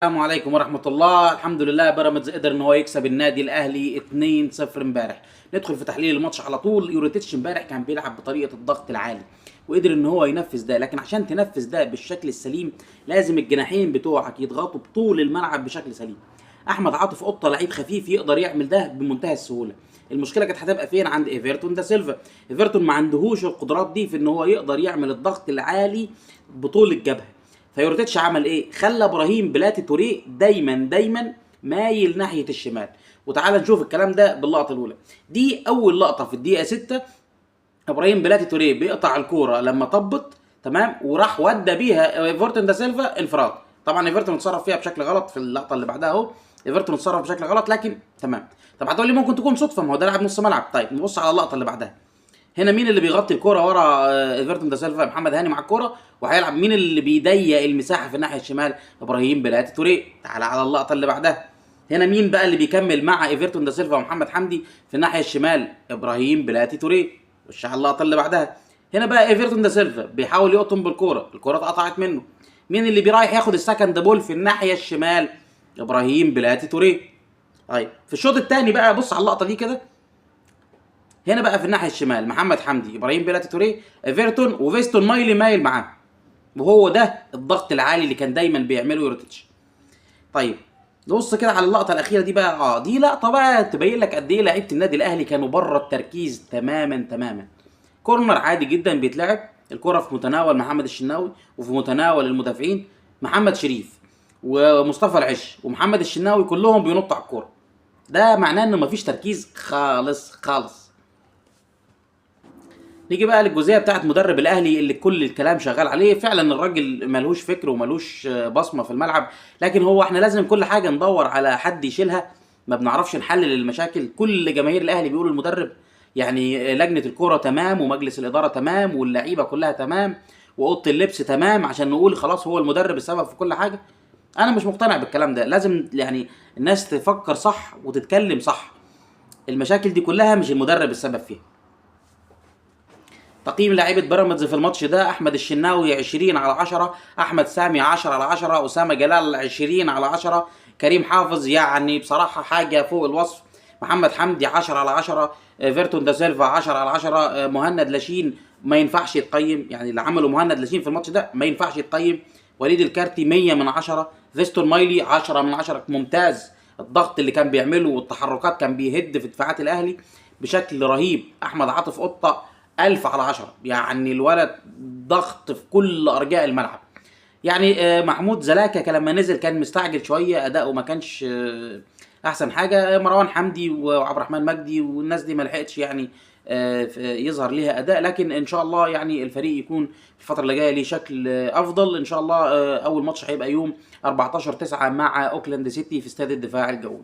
السلام عليكم ورحمة الله. الحمد لله بيراميدز قدر ان هو يكسب النادي الاهلي 2-0 امبارح. ندخل في تحليل الماتش على طول. يوريتيتش امبارح كان بيلعب بطريقة الضغط العالي وقدر ان هو ينفذ ده، لكن عشان تنفذ ده بالشكل السليم لازم الجناحين بتوعك يضغطوا بطول الملعب بشكل سليم. احمد عاطف قطة لعيب خفيف يقدر يعمل ده بمنتهى السهولة. المشكلة كانت هتبقى فين؟ عند ايفرتون دا سيلفا. ايفرتون ما عندهوش القدرات دي في ان هو يقدر يعمل الضغط العالي بطول الجبهة. فيوريتيتش عمل ايه؟ خلى ابراهيم بلاتي توريه دايما مايل ناحيه الشمال. وتعال نشوف الكلام ده باللقطه الاولى. دي اول لقطه في الدقيقه 6. ابراهيم بلاتي توريه بيقطع الكوره لما طبت تمام وراح ودى بيها ايفرتون دا سيلفا انفراد. طبعا ايفرتون اتصرف فيها بشكل غلط في اللقطه اللي بعدها اهو. ايفرتون اتصرف بشكل غلط لكن تمام. طب هتقول لي ممكن تكون صدفه، ما هو ده لاعب نص ملعب. طيب نبص على اللقطه اللي بعدها. هنا مين اللي بيغطي الكوره ورا ايفرتون دا سيلفا؟ محمد هاني مع الكوره وهيلعب. مين اللي بيضيق المساحه في الناحيه الشمال؟ ابراهيم بلاتي توريه. تعالى على اللقطه اللي بعدها. هنا مين بقى اللي بيكمل مع ايفرتون دا سيلفا ومحمد حمدي في الناحيه الشمال؟ ابراهيم بلاتي توريه. خش على اللقطه اللي بعدها. هنا بقى ايفرتون دا سيلفا بيحاول يقطم بالكوره، الكوره اتقطعت منه. مين اللي بيرايح ياخد السكند بول في الناحيه الشمال؟ ابراهيم بلاتي توريه. طيب في الشوط الثاني بقى بص على اللقطه دي كده. هنا بقى في الناحيه الشمال محمد حمدي، ابراهيم بلاتي توريه، ايفرتون وفيستون مايلي مايل معاه. وهو ده الضغط العالي اللي كان دايما بيعمله يوريتيتش. طيب نبص كده على اللقطه الاخيره دي بقى. دي لقطه بقى تبين لك قد ايه لعيبه النادي الاهلي كانوا بره التركيز تماما. كورنر عادي جدا بيتلعب، الكره في متناول محمد الشناوي وفي متناول المدافعين محمد شريف ومصطفى العش ومحمد الشناوي، كلهم بينطوا على الكوره. ده معناه انه مفيش تركيز خالص. نيجي بقى للجزئيه بتاعت مدرب الاهلي اللي كل الكلام شغال عليه. فعلا الراجل ملهوش فكر وملهوش بصمه في الملعب، لكن هو احنا لازم كل حاجه ندور على حد يشيلها. ما بنعرفش نحلل المشاكل. كل جماهير الاهلي بيقولوا المدرب يعني لجنه الكوره تمام ومجلس الاداره تمام واللعيبه كلها تمام واوضه اللبس تمام عشان نقول خلاص هو المدرب السبب في كل حاجه. انا مش مقتنع بالكلام ده. لازم يعني الناس تفكر صح وتتكلم صح. المشاكل دي كلها مش المدرب السبب فيها. تقييم لاعيبه بيراميدز في الماتش ده: احمد الشناوي 20/10، احمد سامي 10/10، اسامه جلال 20/10، كريم حافظ يعني بصراحه حاجه فوق الوصف، محمد حمدي 10/10، فيرتون دا سيلفا 10/10، مهند لاشين ما ينفعش يتقيم. يعني اللي عمله مهند لاشين في الماتش ده ما ينفعش يتقيم. وليد الكارتي 100/10، فيستون مايلي 10/10، ممتاز. الضغط اللي كان بيعمله والتحركات كان بيهد في دفاعات الاهلي بشكل رهيب. احمد عاطف قطه 1000/10، يعني الولد ضغط في كل ارجاء الملعب. يعني محمود زلاكا لما نزل كان مستعجل شويه، اداؤه ما كانش احسن حاجه. مروان حمدي وعبد الرحمن مجدي والناس دي ما لحقتش يعني يظهر ليها اداء، لكن ان شاء الله يعني الفريق يكون في الفتره اللي جايه ليه شكل افضل ان شاء الله. اول ماتش هيبقى يوم 14/9 مع اوكلاند سيتي في استاد الدفاع الجوي.